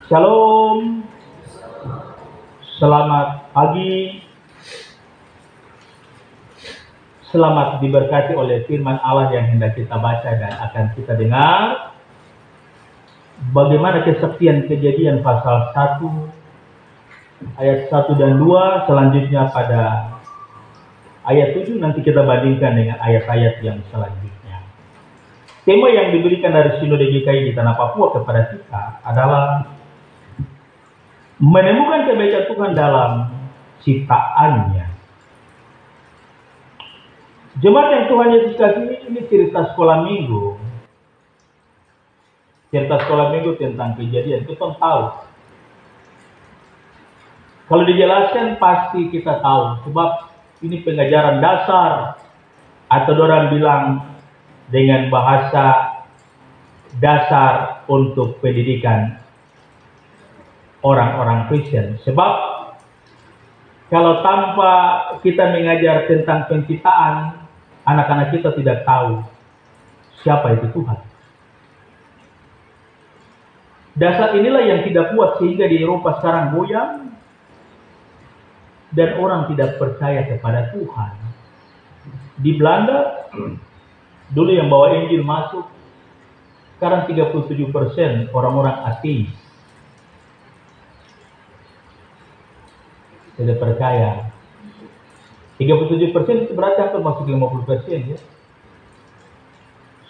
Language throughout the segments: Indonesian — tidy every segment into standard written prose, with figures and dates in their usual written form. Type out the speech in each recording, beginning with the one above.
Shalom, selamat pagi, selamat diberkati oleh firman Allah yang hendak kita baca dan akan kita dengar. Bagaimana kesaksian Kejadian pasal 1 ayat 1 dan 2, selanjutnya pada ayat 7, nanti kita bandingkan dengan ayat-ayat yang selanjutnya. Tema yang diberikan dari Sinode GKI di Tanah Papua kepada kita adalah menemukan kebaikan Tuhan dalam ciptaannya. Jemaat yang Tuhan Yesus kasih, ini cerita sekolah minggu. Cerita sekolah minggu tentang kejadian, kita tahu. Kalau dijelaskan pasti kita tahu, sebab ini pengajaran dasar, atau orang bilang dengan bahasa dasar untuk pendidikan orang-orang Kristen. Sebab kalau tanpa kita mengajar tentang penciptaan, anak-anak kita tidak tahu siapa itu Tuhan. Dasar inilah yang tidak kuat sehingga di Eropa sekarang goyang dan orang tidak percaya kepada Tuhan. Di Belanda dulu yang bawa Injil masuk, sekarang 37% orang-orang ateis. Tidak percaya. 37% itu berarti hampir masuk 50% ya.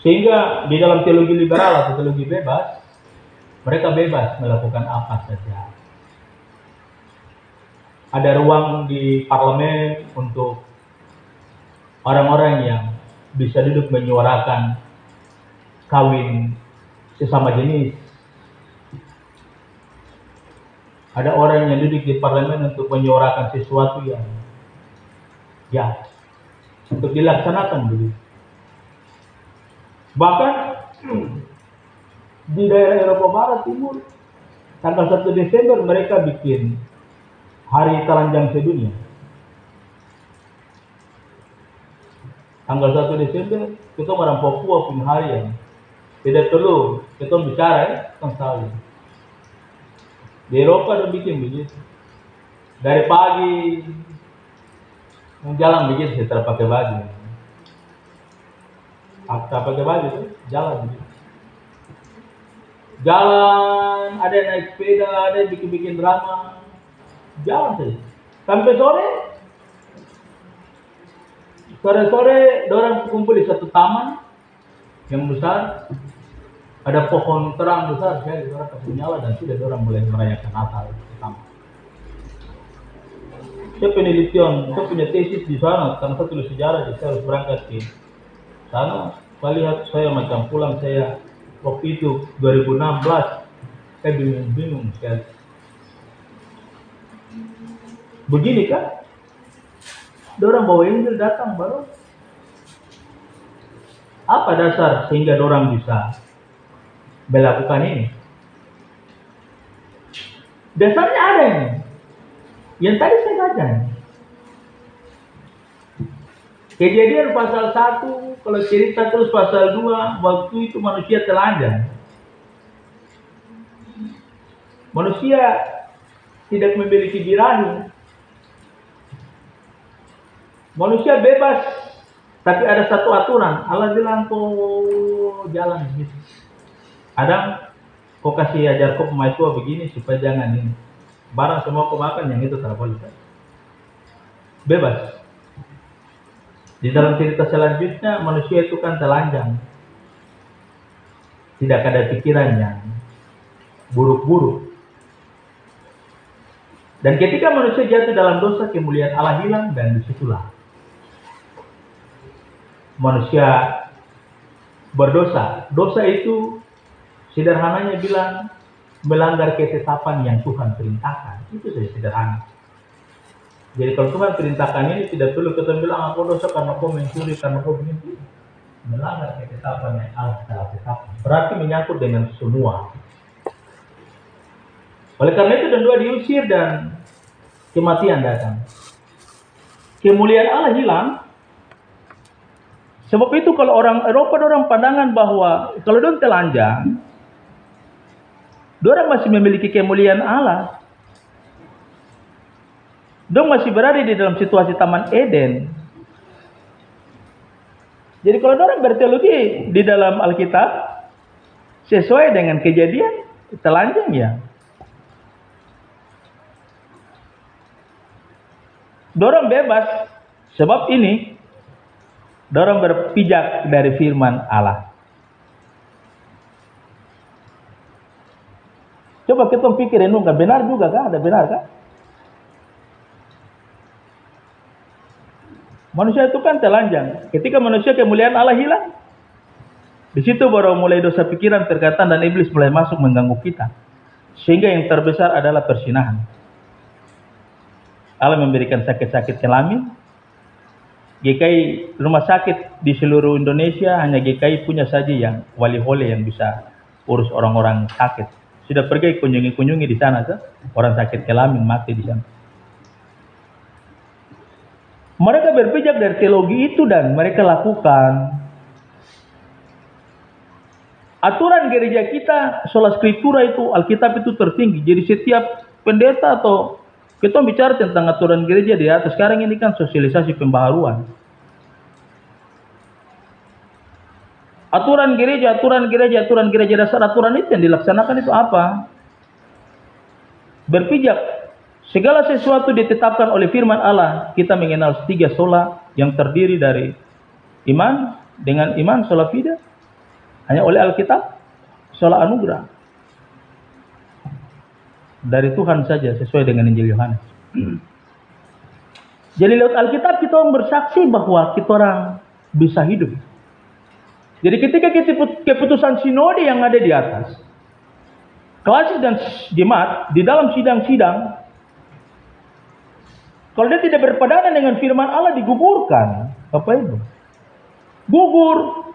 Sehingga di dalam teologi liberal atau teologi bebas, mereka bebas melakukan apa saja. Ada ruang di parlemen untuk orang-orang yang bisa duduk menyuarakan kawin sesama jenis. Ada orang yang duduk di parlemen untuk menyuarakan sesuatu yang untuk dilaksanakan begitu. Bahkan di daerah Eropa Barat Timur, tanggal 1 Desember mereka bikin hari telanjang sedunia. Tanggal 1 Desember, kita orang Papua punya hari yang tidak perlu kita bicara tentang di Eropa udah bikin begitu. Dari pagi jalan begitu setelah pakai baju. Apa pakai baju tuh jalan begitu. Jalan, ada yang naik sepeda, ada yang bikin-bikin drama. Jalan saja. Sampai sore. Sore-sore orang kumpul di satu taman yang besar. Ada pohon terang besar sekali, orang kasih nyala dan sudah orang mulai merayakan Natal pertama. Saya penelitian, saya punya tesis di sana karena saya tulis sejarah, jadi saya harus berangkat ke sana. Saya lihat, saya macam pulang, saya waktu itu 2016, saya bingung sekali. Begini kan? Orang bawa Injil datang baru. Apa dasar sehingga orang bisa melakukan ini? Dasarnya ada ini. Yang tadi saya baca. Kejadian pasal 1, kalau cerita terus pasal 2, waktu itu manusia telanjang. Manusia tidak memiliki birahi. Manusia bebas, tapi ada satu aturan. Allah bilang kok jalan gitu. Adam, kau kasih ajar kau pemain tua begini supaya jangan ini. Barang semua kau makan yang itu tak boleh. Bebas. Di dalam cerita selanjutnya manusia itu kan telanjang. Tidak ada pikiran yang buruk-buruk. Dan ketika manusia jatuh dalam dosa, kemuliaan Allah hilang dan disitulah manusia berdosa. Dosa itu sederhananya bilang melanggar ketetapan yang Tuhan perintahkan. Itu saja sederhana. Jadi kalau Tuhan perintahkan ini tidak perlu kita bilang aku dosa karena kau mencuri, karena kau begini. Melanggar ketetapan yang Allah telah tetapkan. Berarti menyangkut dengan semua. Oleh karena itu dan dua diusir dan kematian datang. Kemuliaan Allah hilang. Sebab itu kalau orang Eropa orang pandangan bahwa kalau orang telanjang, Dorang masih memiliki kemuliaan Allah. Dong masih berada di dalam situasi Taman Eden. Jadi kalau dorang berteologi di dalam Alkitab sesuai dengan kejadian, telanjang ya. Dorang bebas, sebab ini dorang berpijak dari firman Allah. Coba kita pikir renungkan, benar juga kah? Ada benar kah? Manusia itu kan telanjang. Ketika manusia kemuliaan Allah hilang, di situ baru mulai dosa pikiran, perkataan, dan iblis mulai masuk mengganggu kita. Sehingga yang terbesar adalah persinahan. Allah memberikan sakit-sakit kelamin. GKI rumah sakit di seluruh Indonesia hanya GKI punya saja yang wali hole yang bisa urus orang-orang sakit. Sudah pergi kunjungi di sana, orang sakit kelamin mati di sana. Mereka berpijak dari teologi itu dan mereka lakukan. Aturan gereja kita, sola scriptura itu, Alkitab itu tertinggi. Jadi setiap pendeta atau kita bicara tentang aturan gereja di atas. Sekarang ini kan sosialisasi pembaharuan. Aturan gereja dasar, aturan itu yang dilaksanakan itu apa? Berpijak. Segala sesuatu ditetapkan oleh firman Allah. Kita mengenal 3 sola yang terdiri dari iman, dengan iman, sola fide. Hanya oleh Alkitab, sola anugerah. Dari Tuhan saja sesuai dengan Injil Yohanes. Jadi lewat Alkitab kita bersaksi bahwa kita orang bisa hidup. Jadi ketika keputusan sinode yang ada di atas, klasik dan jemaat di dalam sidang-sidang, kalau dia tidak berpadanan dengan firman Allah digugurkan. Apa itu? Gugur.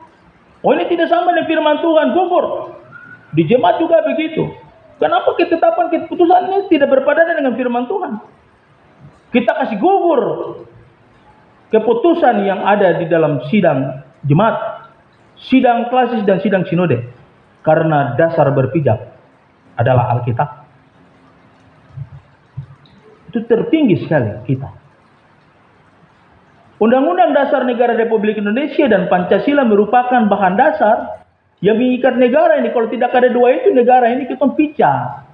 Oh ini tidak sama dengan firman Tuhan, gugur. Di jemaat juga begitu. Kenapa ketetapan keputusan ini tidak berpadanan dengan firman Tuhan? Kita kasih gugur keputusan yang ada di dalam sidang jemaat, sidang klasis dan sidang sinode. Karena dasar berpijak adalah Alkitab. Itu tertinggi sekali kita. Undang-Undang Dasar Negara Republik Indonesia dan Pancasila merupakan bahan dasar yang mengikat negara ini. Kalau tidak ada dua itu, negara ini kita pecah.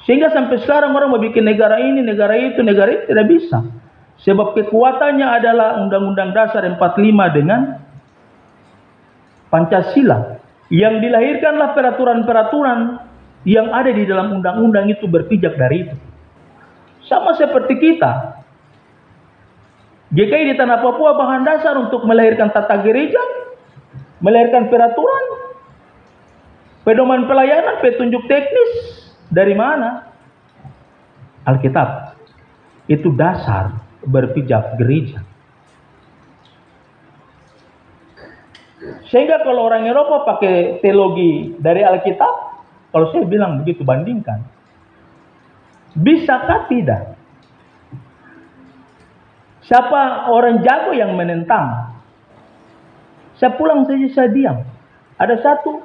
Sehingga sampai sekarang orang mau bikin negara ini, negara itu tidak bisa. Sebab kekuatannya adalah Undang-Undang Dasar 45 dengan Pancasila. Yang dilahirkanlah peraturan-peraturan yang ada di dalam undang-undang itu berpijak dari itu. Sama seperti kita. GKI di Tanah Papua bahan dasar untuk melahirkan tata gereja, melahirkan peraturan, pedoman pelayanan, petunjuk teknis. Dari mana? Alkitab. Itu dasar berpijak gereja. Sehingga kalau orang Eropa pakai teologi dari Alkitab, kalau saya bilang begitu, bandingkan. Bisakah tidak? Siapa orang jago yang menentang? Saya pulang saja, saya diam. Ada satu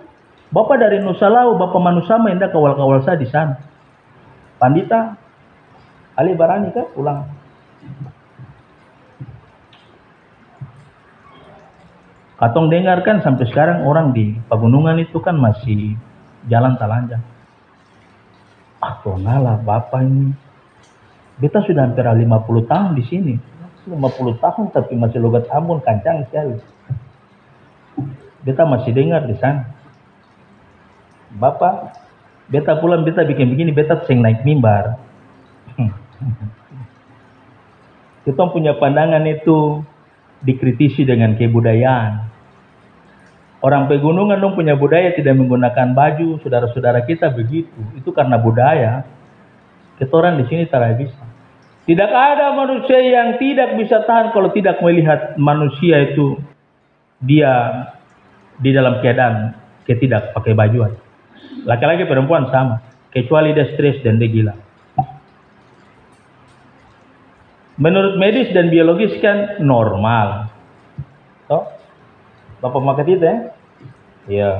bapak dari Nusa Lau, bapak Manusama yang dah kawal-kawal saya di sana. Pandita Ali Barani kan pulang. Katong dengarkan sampai sekarang orang di pegunungan itu kan masih jalan telanjang. Tuh ngalah bapak ini. Beta sudah hampir 50 tahun di sini. 50 tahun tapi masih logat Ambon kancang sekali. Beta masih dengar di sana. Bapak, beta pulang, beta bikin begini, beta seng naik mimbar. Kita punya pandangan itu dikritisi dengan kebudayaan. Orang pegunungan dong punya budaya tidak menggunakan baju, saudara-saudara kita begitu. Itu karena budaya. Kita orang di sini tidak bisa. Tidak ada manusia yang tidak bisa tahan kalau tidak melihat manusia itu dia di dalam keadaan ketidak pakai bajuan. Laki-laki perempuan sama, kecuali dia stres dan dia gila. Menurut medis dan biologis kan normal. Toh? Bapak makan itu ya? Iya,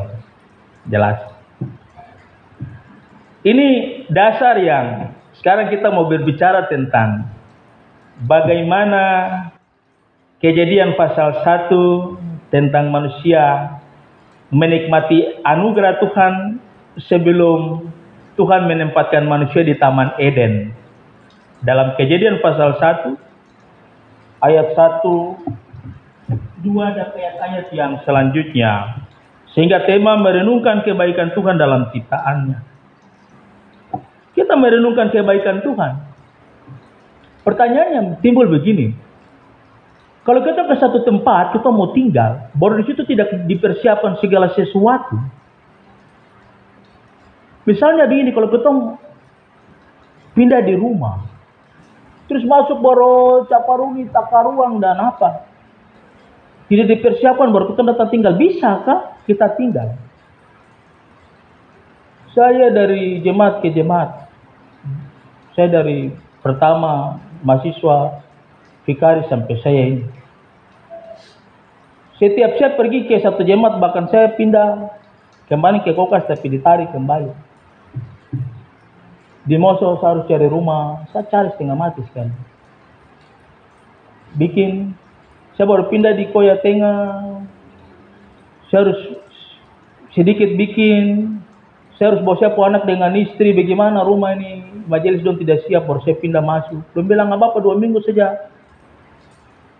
jelas. Ini dasar yang sekarang kita mau berbicara tentang bagaimana Kejadian pasal 1 tentang manusia menikmati anugerah Tuhan sebelum Tuhan menempatkan manusia di Taman Eden. Dalam Kejadian pasal 1 ayat 1, 2 dan ayat-ayat yang selanjutnya, sehingga tema merenungkan kebaikan Tuhan dalam ciptaannya. Kita merenungkan kebaikan Tuhan. Pertanyaannya timbul begini. Kalau kita ke satu tempat, kita mau tinggal, baru di situ tidak dipersiapkan segala sesuatu. Misalnya begini, kalau kita pindah di rumah, terus masuk baru caparuni, takaruang dan apa, tidak dipersiapkan, baru kita datang tinggal. Bisakah kita tinggal? Saya dari jemaat ke jemaat, saya dari pertama mahasiswa Fikari sampai saya ini. Setiap saya pergi ke satu jemaat, bahkan saya pindah kembali ke Kokas tapi ditarik kembali. Di Moso saya harus cari rumah, saya cari setengah mati sekali. Saya baru pindah di Koya Tengah, saya harus sedikit bikin, saya harus bawa siapa anak dengan istri, bagaimana rumah ini, majelis dong tidak siap, baru saya pindah masuk. Dong bilang, nggak apa-apa 2 minggu saja.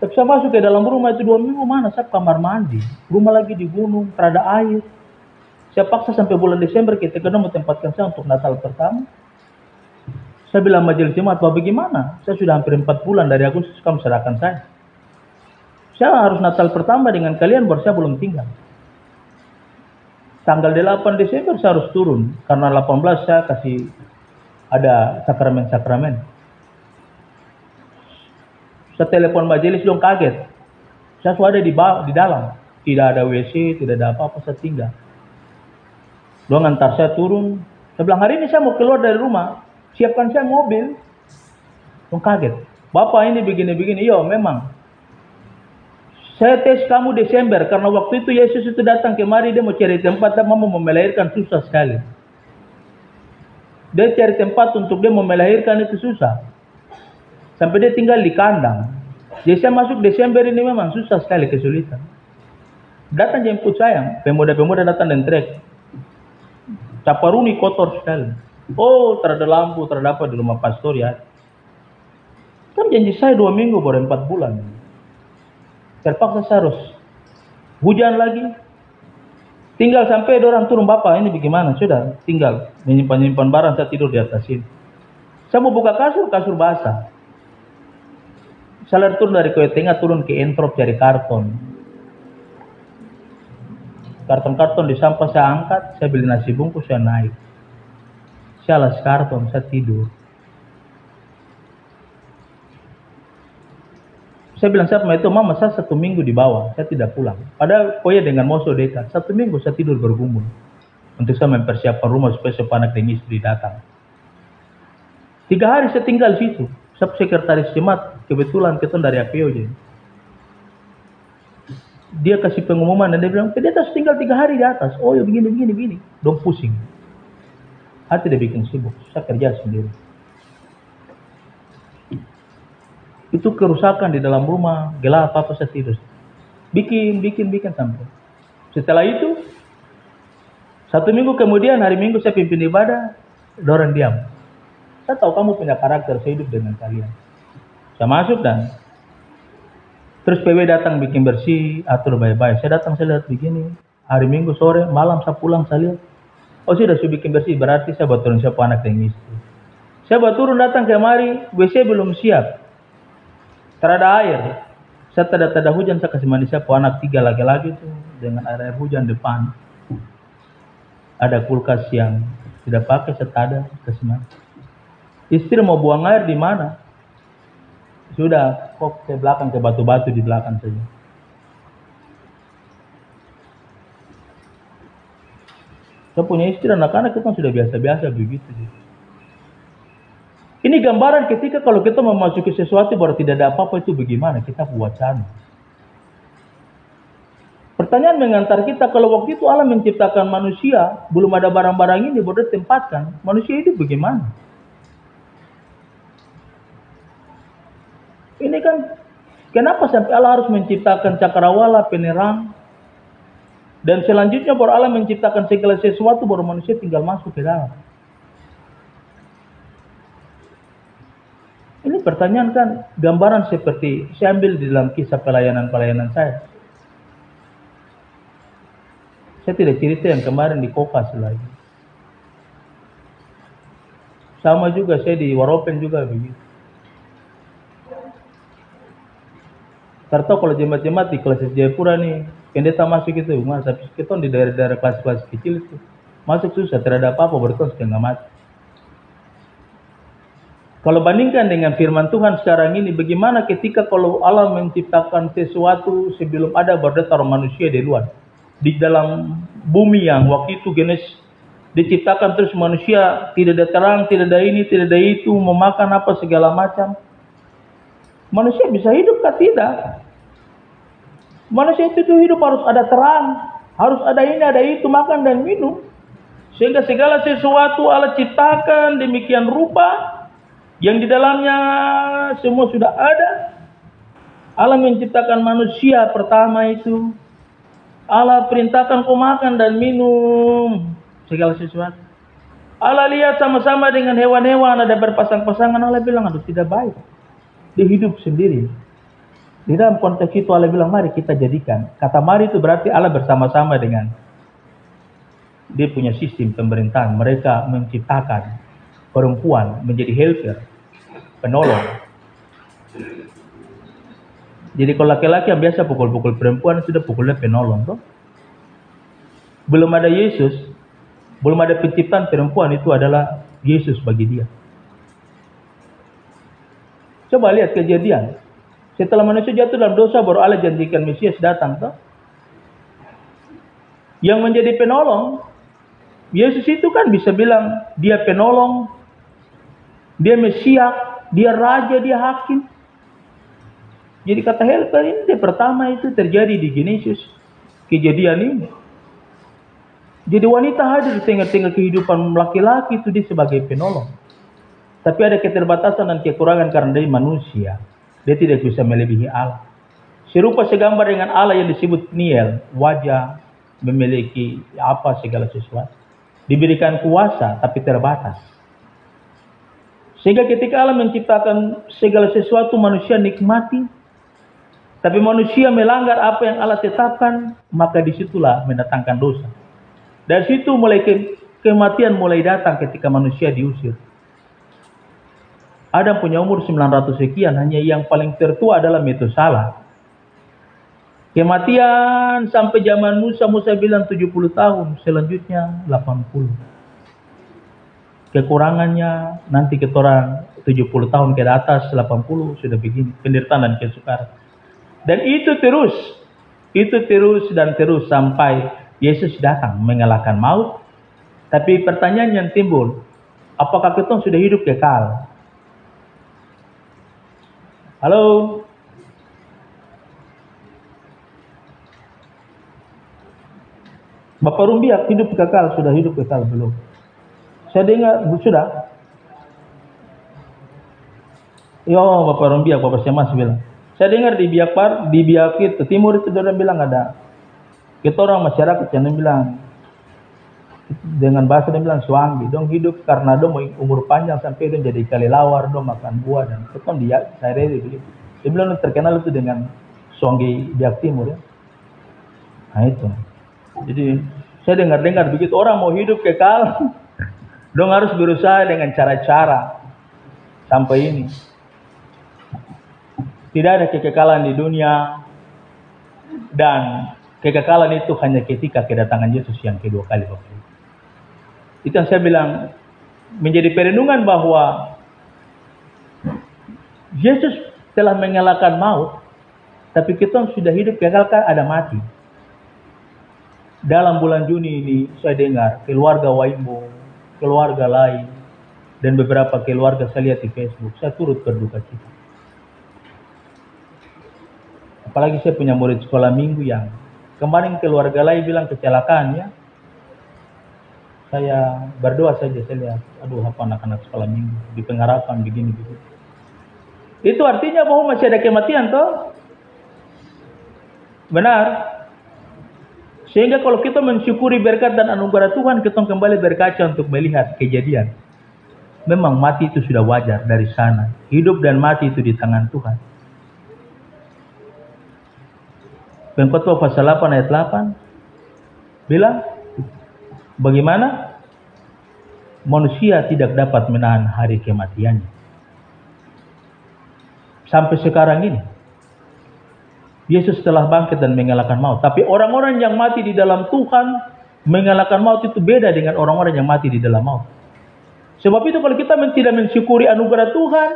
Tapi saya masuk ke dalam rumah itu 2 minggu, mana saya kamar mandi, rumah lagi di gunung, terada air. Saya paksa sampai bulan Desember kita kena mau tempatkan saya untuk Natal pertama. Saya bilang majelis jemaat, bagaimana? Saya sudah hampir 4 bulan dari Agustus kamu serahkan saya. Saya harus Natal pertama dengan kalian, baru saya belum tinggal. Tanggal 8 Desember saya harus turun, karena 18 saya kasih ada sakramen-sakramen. Saya telepon majelis dong kaget. Saya sudah ada di dalam. Tidak ada WC, tidak ada apa-apa, saya tinggal. Dong antar saya turun. Saya bilang, hari ini saya mau keluar dari rumah. Siapkan saya mobil. Dong kaget. Bapak ini begini-begini. Iya memang. Saya tes kamu Desember. Karena waktu itu Yesus itu datang kemari. Dia mau cari tempat. Dia mau melahirkan susah sekali. Dia cari tempat untuk dia mau melahirkan itu susah. Sampai dia tinggal di kandang. Jadi saya masuk Desember ini memang susah sekali, kesulitan. Datang jemput saya, pemuda-pemuda datang dan trek. Caparuni kotor sekali. Oh, terada lampu, terada apa di rumah pastor ya. Kan janji saya 2 minggu baru 4 bulan. Terpaksa saya harus hujan lagi. Tinggal sampai orang turun, bapak ini bagaimana? Sudah tinggal menyimpan barang, saya tidur di atas ini. Saya mau buka kasur basah. Saya turun dari Koya Tengah, turun ke Entrop cari karton. Karton-karton di sampah saya angkat, saya beli nasi bungkus, saya naik. Saya alas karton, saya tidur. Saya bilang siapa itu, mama saya 1 minggu di bawah, saya tidak pulang. Padahal Koya dengan Moso dekat, 1 minggu saya tidur bergumul. Untuk saya mempersiapkan rumah supaya anak dan istri datang. 3 hari saya tinggal di situ. Saya sekretaris jemaat, kebetulan kita dari APO aja. Dia kasih pengumuman dan dia bilang, dia harus tinggal 3 hari di atas. Oh ya begini. Dong pusing. Hati dia bikin sibuk. Saya kerja sendiri. Itu kerusakan di dalam rumah, gelap apa saya tidur. Bikin sampai. Setelah itu, 1 minggu kemudian, hari Minggu saya pimpin ibadah, orang diam. Saya tahu kamu punya karakter, saya hidup dengan kalian. Saya masuk dan terus PW datang bikin bersih, atur baik-baik. Saya datang, saya lihat begini. Hari Minggu sore, malam saya pulang, saya lihat. Oh sudah bikin bersih, berarti saya buat turun siapa anak dan istri. Saya buat turun datang kemari, WC belum siap. Terada air. Saya tada hujan, saya kasih mandi siapa anak 3 laki-laki itu dengan air hujan depan. Ada kulkas yang tidak pakai, saya tada kasih mandi. Istri mau buang air di mana? Sudah, kok ke belakang, ke batu-batu di belakang saja. Saya punya istri, anak-anak itu kan sudah biasa-biasa begitu. Ini gambaran ketika kalau kita memasuki sesuatu baru tidak ada apa-apa itu bagaimana kita buat sana. Pertanyaan mengantar kita, kalau waktu itu Allah menciptakan manusia, belum ada barang-barang ini baru ditempatkan, manusia hidup bagaimana? Ini kan, kenapa sampai Allah harus menciptakan cakrawala, penerang, dan selanjutnya baru Allah menciptakan segala sesuatu, baru manusia tinggal masuk ke dalam. Ini pertanyaan kan, gambaran seperti saya ambil di dalam kisah pelayanan-pelayanan saya. Saya tidak cerita yang kemarin di Kokas lagi. Sama juga saya di Waropen juga begitu. Tertahu kalau jemaat-jemaat di kelas Jayapura nih, pendeta masuk itu, tapi kita di daerah-daerah kelas-kelas kecil itu masuk susah, tidak ada apa-apa, berkos setengah mati. Kalau bandingkan dengan firman Tuhan sekarang ini, bagaimana ketika kalau Allah menciptakan sesuatu sebelum ada berdasar manusia di luar, di dalam bumi yang waktu itu Genesis diciptakan, terus manusia tidak ada terang, tidak ada ini, tidak ada itu, memakan apa segala macam. Manusia bisa hidup kah? Tidak. Manusia itu hidup harus ada terang, harus ada ini, ada itu, makan dan minum. Sehingga segala sesuatu Allah ciptakan demikian rupa, yang di dalamnya semua sudah ada. Allah menciptakan manusia pertama itu. Allah perintahkan kau makan dan minum segala sesuatu. Allah lihat sama-sama dengan hewan-hewan ada berpasang-pasangan. Allah bilang, aduh tidak baik. Dia hidup sendiri. Di dalam konteks itu Allah bilang, mari kita jadikan. Kata mari itu berarti Allah bersama-sama dengan dia punya sistem pemerintahan. Mereka menciptakan perempuan menjadi helper, penolong. Jadi kalau laki-laki yang biasa pukul-pukul perempuan, sudah pukulnya penolong toh. Belum ada Yesus, belum ada penciptaan perempuan, itu adalah Yesus bagi dia. Coba lihat kejadian. Setelah manusia jatuh dalam dosa, baru Allah janjikan Mesias datang toh. Yang menjadi penolong, Yesus itu kan bisa bilang dia penolong, dia Mesias, dia raja, dia hakim. Jadi kata helper ini pertama itu terjadi di Genesis, kejadian ini. Jadi wanita hadir di tengah-tengah kehidupan laki-laki itu dia sebagai penolong. Tapi ada keterbatasan dan kekurangan karena dia manusia. Dia tidak bisa melebihi Allah. Serupa segambar dengan Allah yang disebut Niel, wajah, memiliki apa segala sesuatu. Diberikan kuasa tapi terbatas. Sehingga ketika Allah menciptakan segala sesuatu, manusia nikmati. Tapi manusia melanggar apa yang Allah tetapkan, maka disitulah mendatangkan dosa. Dari situ mulai kematian mulai datang ketika manusia diusir. Adam punya umur 900 sekian, hanya yang paling tertua adalah Metusala. Kematian sampai zaman Musa, Musa bilang 70 tahun, selanjutnya 80. Kekurangannya nanti kita orang 70 tahun ke atas, 80 sudah begini, penderitaan dan kesukaran. Dan itu terus dan terus sampai Yesus datang mengalahkan maut. Tapi pertanyaan yang timbul, apakah kita sudah hidup kekal? Halo? Bapak Rumbiak hidup kekal, sudah hidup kekal belum? Saya dengar, sudah? Yo, Bapak Rumbiak, Bapak Semas bilang. Saya dengar di Biak itu, timur itu orang bilang ada. Kita orang masyarakat yang bilang, dengan bahasa dia bilang suanggi. Dong hidup karena dong umur panjang sampai dong jadi kelelawar, dong makan buah. Dan kita dia, saya rela begitu. Dia bilang terkenal itu dengan suanggi Biak Timur ya. Nah itu. Jadi saya dengar begitu orang mau hidup kekal, dong harus berusaha dengan cara-cara sampai ini. Tidak ada kekekalan di dunia, dan kekekalan itu hanya ketika kedatangan Yesus yang kedua kali. Itu yang saya bilang menjadi perenungan bahwa Yesus telah mengalahkan maut, tapi kita sudah hidup kekal kan ada mati. Dalam bulan Juni ini saya dengar keluarga Waimbo, keluarga lain, dan beberapa keluarga saya lihat di Facebook, saya turut berduka cita. Apalagi saya punya murid sekolah minggu yang Kemarin keluarga lain bilang kecelakaan ya. Saya berdoa saja, saya lihat, aduh apa anak-anak sekolah minggu di Pengharapan begini. Itu artinya bahwa masih ada kematian toh? Benar. Sehingga kalau kita mensyukuri berkat dan anugerah Tuhan, kita kembali berkaca untuk melihat kejadian. Memang mati itu sudah wajar dari sana. Hidup dan mati itu di tangan Tuhan. Pengkhotbah pasal 8 ayat 8 bilang, bagaimana manusia tidak dapat menahan hari kematiannya. Sampai sekarang ini, Yesus telah bangkit dan mengalahkan maut. Tapi orang-orang yang mati di dalam Tuhan mengalahkan maut itu beda dengan orang-orang yang mati di dalam maut. Sebab itu kalau kita tidak mensyukuri anugerah Tuhan,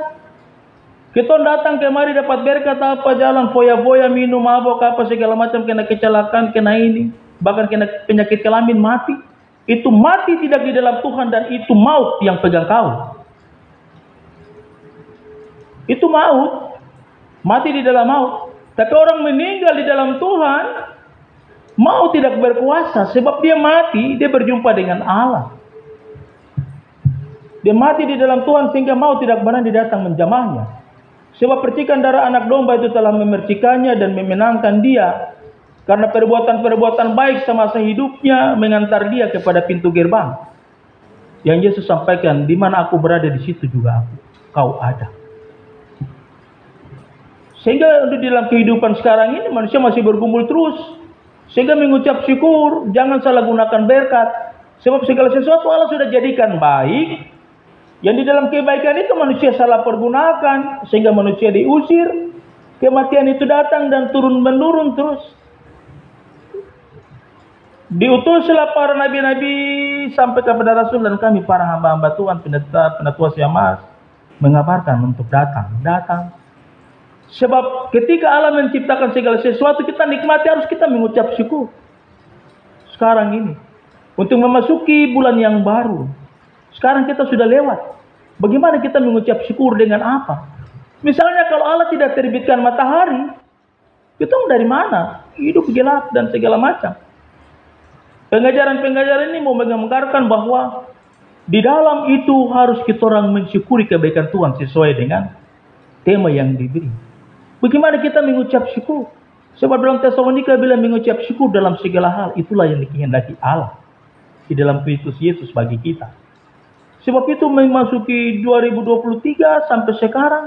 kita datang kemari dapat berkat apa, jalan foya-foya, minum mabok apa segala macam, kena kecelakaan, kena ini, bahkan kena penyakit kelamin, mati. Itu mati tidak di dalam Tuhan dan itu maut yang pegang kau. Itu maut, mati di dalam maut. Tapi orang meninggal di dalam Tuhan, maut tidak berkuasa sebab dia mati, dia berjumpa dengan Allah. Dia mati di dalam Tuhan sehingga maut tidak berani datang menjamahnya. Sebab percikan darah anak domba itu telah memercikannya dan memenangkan dia. Karena perbuatan-perbuatan baik semasa hidupnya mengantar dia kepada pintu gerbang. Yang Yesus sampaikan, di mana aku berada di situ juga kau ada. Sehingga di dalam kehidupan sekarang ini manusia masih bergumul terus. Sehingga mengucap syukur, jangan salah gunakan berkat. Sebab segala sesuatu Allah sudah jadikan baik. Yang di dalam kebaikan itu manusia salah pergunakan. Sehingga manusia diusir. Kematian itu datang dan turun-menurun terus. Diutuslah para nabi-nabi sampai kepada Rasul dan kami para hamba-hamba Tuhan, penatua siamas, mengabarkan untuk datang. Sebab ketika Allah menciptakan segala sesuatu, kita nikmati, harus kita mengucap syukur. Sekarang ini, untuk memasuki bulan yang baru, sekarang kita sudah lewat. Bagaimana kita mengucap syukur dengan apa? Misalnya kalau Allah tidak terbitkan matahari, kita dari mana? Hidup gelap dan segala macam. Pengajaran-pengajaran ini mau menggambarkan bahwa di dalam itu harus kita orang mensyukuri kebaikan Tuhan sesuai dengan tema yang diberi. Bagaimana kita mengucap syukur? Sebab dalam Tesalonika bilang mengucap syukur dalam segala hal. Itulah yang dikehendaki Allah di dalam Kristus Yesus bagi kita. Sebab itu memasuki 2023 sampai sekarang,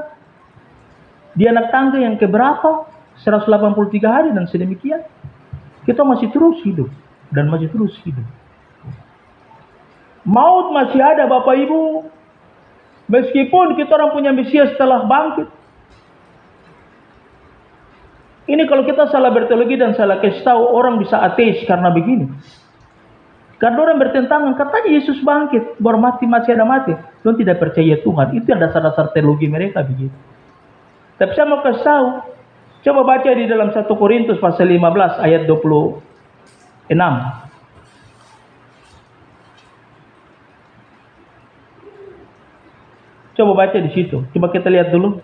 di anak tangga yang keberapa? 183 hari dan sedemikian. Kita masih terus hidup. Dan masih terus hidup. Maut masih ada Bapak Ibu. Meskipun kita orang punya Mesias setelah bangkit. Ini kalau kita salah berteologi dan salah kasih tahu, orang bisa ateis karena begini. Karena orang bertentangan, katanya Yesus bangkit, baru mati masih ada mati. Orang tidak percaya Tuhan. Itu yang dasar-dasar teologi mereka begitu. Tapi saya mau kasih tahu, coba baca di dalam 1 Korintus pasal 15 ayat 26. Coba baca di situ. Coba kita lihat dulu.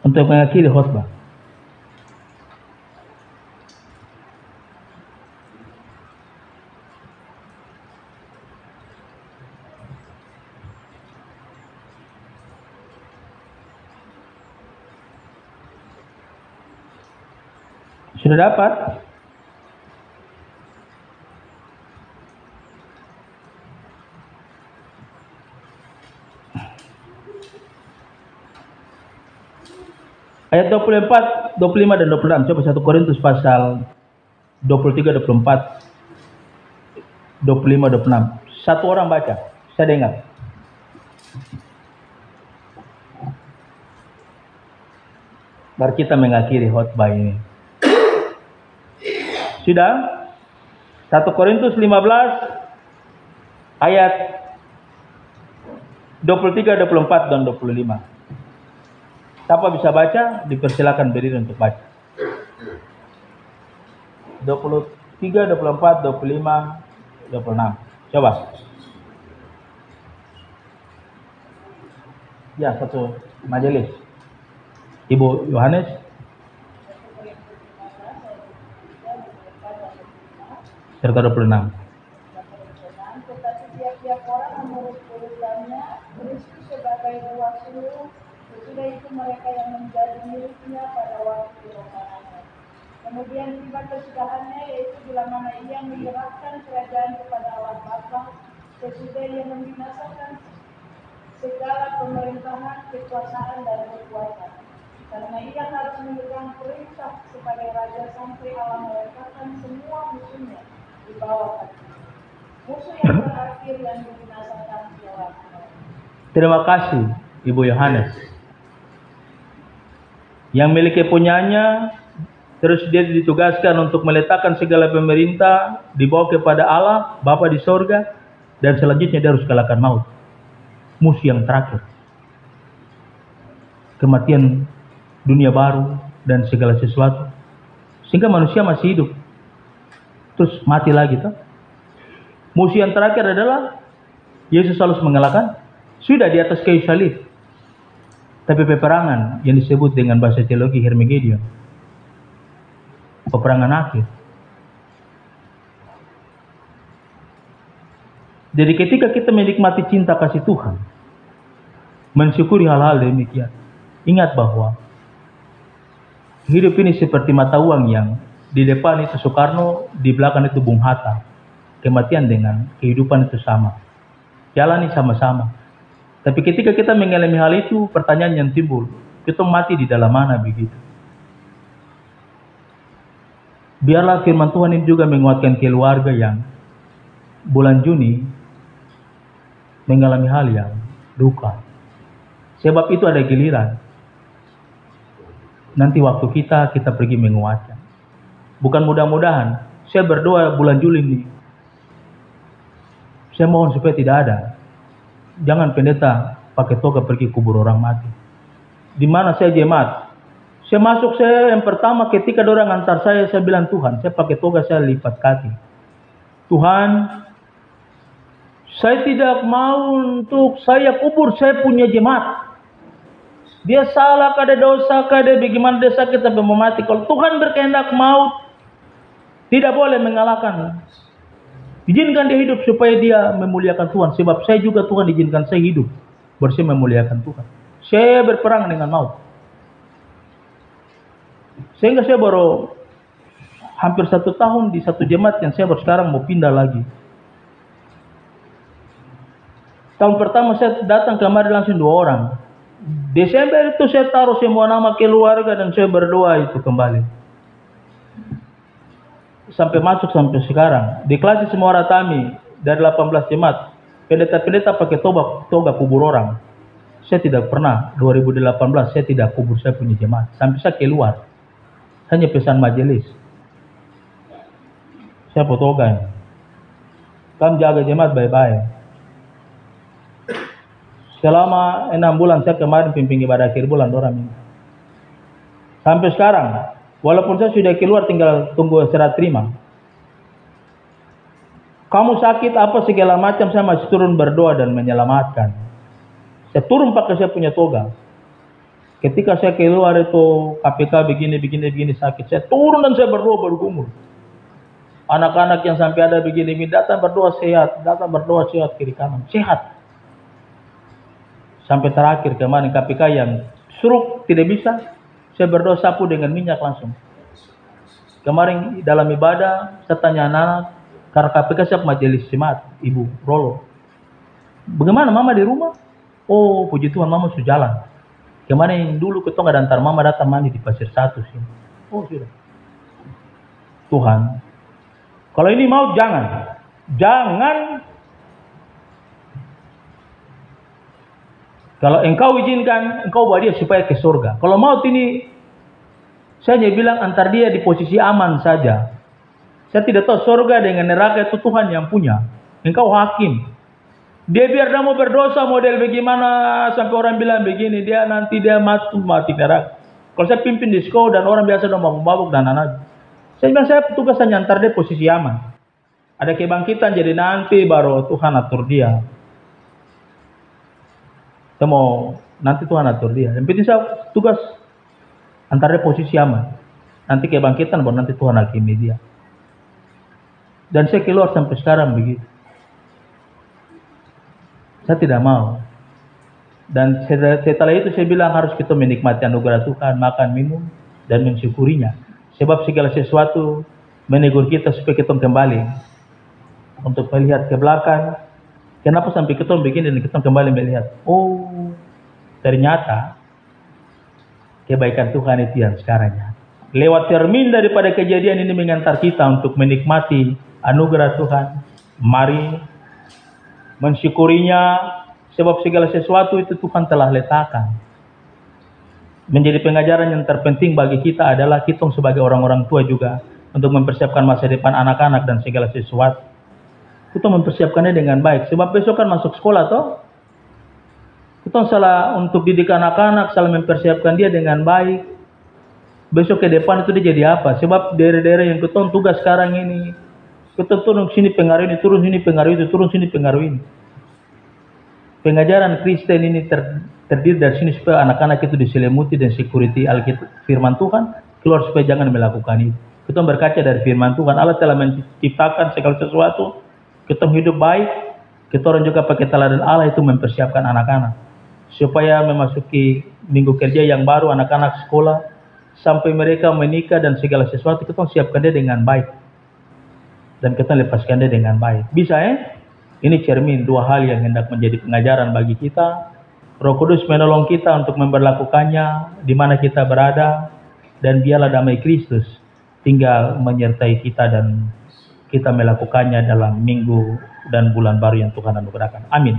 Untuk mengakhiri khotbah. Sudah dapat? Ayat 24, 25 dan 26. Coba 1 Korintus pasal 23, 24, 25, 26. Satu orang baca, saya dengar. Baru kita mengakhiri khotbah ini. Sudah? 1 Korintus 15 ayat 23, 24 dan 25. Siapa bisa baca, dipersilakan berdiri untuk baca. 23, 24, 25, 26. Coba. Ya, satu majelis. Ibu Yohanes. Serta 26. Tetapi tiap-tiap orang menurut urutannya, Kristus sebagai buah sulung, sesudah itu mereka yang menjadi miliknya pada waktu perumpamannya. Kemudian tiba kesudahannya, yaitu bila mana ia menyerahkan kerajaan kepada Allah Bapa, sesudah ia membinasakan segala pemerintahan, kekuasaan dan kekuatan. Karena ia harus memegang perintah sebagai raja sampai Allah meletakkan semua musuhnya di bawah kaki. Musuh yang terakhir yang dibinasakan ialah Allah. Terima kasih Ibu Yohanes. Yang miliki punyanya, terus dia ditugaskan untuk meletakkan segala pemerintah dibawa kepada Allah Bapa di sorga, dan selanjutnya dia harus kalahkan maut, musuh yang terakhir, kematian, dunia baru dan segala sesuatu, sehingga manusia masih hidup terus mati lagi toh. Musuh yang terakhir adalah Yesus harus mengalahkan, sudah di atas kayu salib. Tapi peperangan yang disebut dengan bahasa teologi Hermagedon, peperangan akhir. Jadi ketika kita menikmati cinta kasih Tuhan, mensyukuri hal-hal demikian, ingat bahwa hidup ini seperti mata uang yang di depan itu Soekarno, di belakang itu Bung Hatta. Kematian dengan kehidupan itu sama, jalani sama-sama. Tapi ketika kita mengalami hal itu, pertanyaan yang timbul, kita mati di dalam mana begitu? Biarlah firman Tuhan ini juga menguatkan keluarga yang bulan Juni mengalami hal yang duka. Sebab itu ada giliran. Nanti waktu kita pergi menguatkan. Bukan mudah-mudahan, saya berdoa bulan Juli ini, saya mohon supaya tidak ada. Jangan pendeta pakai toga pergi kubur orang mati. Di mana saya jemaat? Saya masuk, saya yang pertama ketika orang antar saya bilang, Tuhan, saya pakai toga, saya lipat kaki. Tuhan, saya tidak mau untuk saya kubur saya punya jemaat. Dia salah, kada dosa, kada bagaimana dia sakit sampai mau mati. Kalau Tuhan berkehendak maut, tidak boleh mengalahkan. Izinkan dia hidup supaya dia memuliakan Tuhan. Sebab saya juga Tuhan izinkan saya hidup, bersih memuliakan Tuhan. Saya berperang dengan maut. Sehingga saya baru hampir 1 tahun di satu jemaat yang saya baru sekarang mau pindah lagi. Tahun pertama saya datang kemarin langsung 2 orang. Desember itu saya taruh semua nama keluarga dan saya berdoa itu kembali. Sampai masuk sampai sekarang. Di kelas semua orang kami dari 18 jemaat, pendeta-pendeta pakai toga kubur orang. Saya tidak pernah, 2018 saya tidak kubur saya punya jemaat. Sampai saya keluar, hanya pesan majelis. Saya fotokan. Kamu jaga jemaat baik-baik. Selama 6 bulan saya kemarin pimpin ibadah akhir bulan orang ini. Sampai sekarang, walaupun saya sudah keluar tinggal tunggu serah terima. Kamu sakit apa segala macam, saya masih turun berdoa dan menyelamatkan. Saya turun pakai saya punya toga. Ketika saya keluar itu KPK begini sakit, saya turun dan saya berdoa bergumul. Anak-anak yang sampai ada begini datang berdoa sehat kiri kanan, sehat. Sampai terakhir kemarin KPK yang stroke tidak bisa, saya berdoa sapu dengan minyak langsung. Kemarin dalam ibadah saya tanya anak, karena KPK siap majelis jemaat, Ibu Rolo. Bagaimana mama di rumah? Oh puji Tuhan mama sudah jalan. Kemarin dulu kita nggak antar mama datang mandi di Pasir Satu sih. Oh sudah. Tuhan, kalau ini mau jangan. Kalau engkau izinkan, engkau bawa dia supaya ke surga. Kalau maut ini, saya hanya bilang antar dia di posisi aman saja. Saya tidak tahu surga dengan neraka itu Tuhan yang punya. Engkau hakim. Dia biar dia mau berdosa model bagaimana sampai orang bilang begini, dia nanti dia mati neraka. Kalau saya pimpin di sekolah dan orang biasa udah mau mabuk dan anak. Saya bilang saya petugas hanya antar dia posisi aman. Ada kebangkitan jadi nanti baru Tuhan atur dia. Saya mau nanti Tuhan atur dia. Yang penting saya tugas antara posisi aman. Nanti kebangkitan baru nanti Tuhan hakimi dia. Dan saya keluar sampai sekarang begitu. Saya tidak mau. Dan setelah itu saya bilang harus kita menikmati anugerah Tuhan, makan, minum, dan mensyukurinya. Sebab segala sesuatu menegur kita supaya kita kembali untuk melihat ke belakang. Kenapa sampai kita begini dan kita kembali melihat? Oh, ternyata kebaikan Tuhan itu yang sekarangnya. Lewat cermin daripada kejadian ini mengantar kita untuk menikmati anugerah Tuhan. Mari mensyukurinya, sebab segala sesuatu itu Tuhan telah letakkan. Menjadi pengajaran yang terpenting bagi kita adalah kita sebagai orang-orang tua juga untuk mempersiapkan masa depan anak-anak dan segala sesuatu. Kita mempersiapkannya dengan baik, sebab besok kan masuk sekolah toh. Kita salah untuk didik anak-anak, salah mempersiapkan dia dengan baik. Besok ke depan itu dia jadi apa? Sebab daerah-daerah yang kita tugas sekarang ini, kita turun sini pengaruh ini, turun sini pengaruh itu, turun sini pengaruh ini. Pengajaran Kristen ini terdiri dari sini supaya anak-anak itu diselimuti dan security Alkitab firman Tuhan keluar supaya jangan melakukan itu. Kita berkaca dari firman Tuhan, Allah telah menciptakan segala sesuatu, kita hidup baik, kita orang juga pakai teladan Allah itu mempersiapkan anak-anak supaya memasuki minggu kerja yang baru, anak-anak sekolah sampai mereka menikah dan segala sesuatu kita siapkan dia dengan baik dan kita lepaskan dia dengan baik. Bisa Ini cermin dua hal yang hendak menjadi pengajaran bagi kita. Roh Kudus menolong kita untuk memperlakukannya di mana kita berada, dan biarlah damai Kristus tinggal menyertai kita dan kita melakukannya dalam minggu dan bulan baru yang Tuhan anugerahkan. Amin.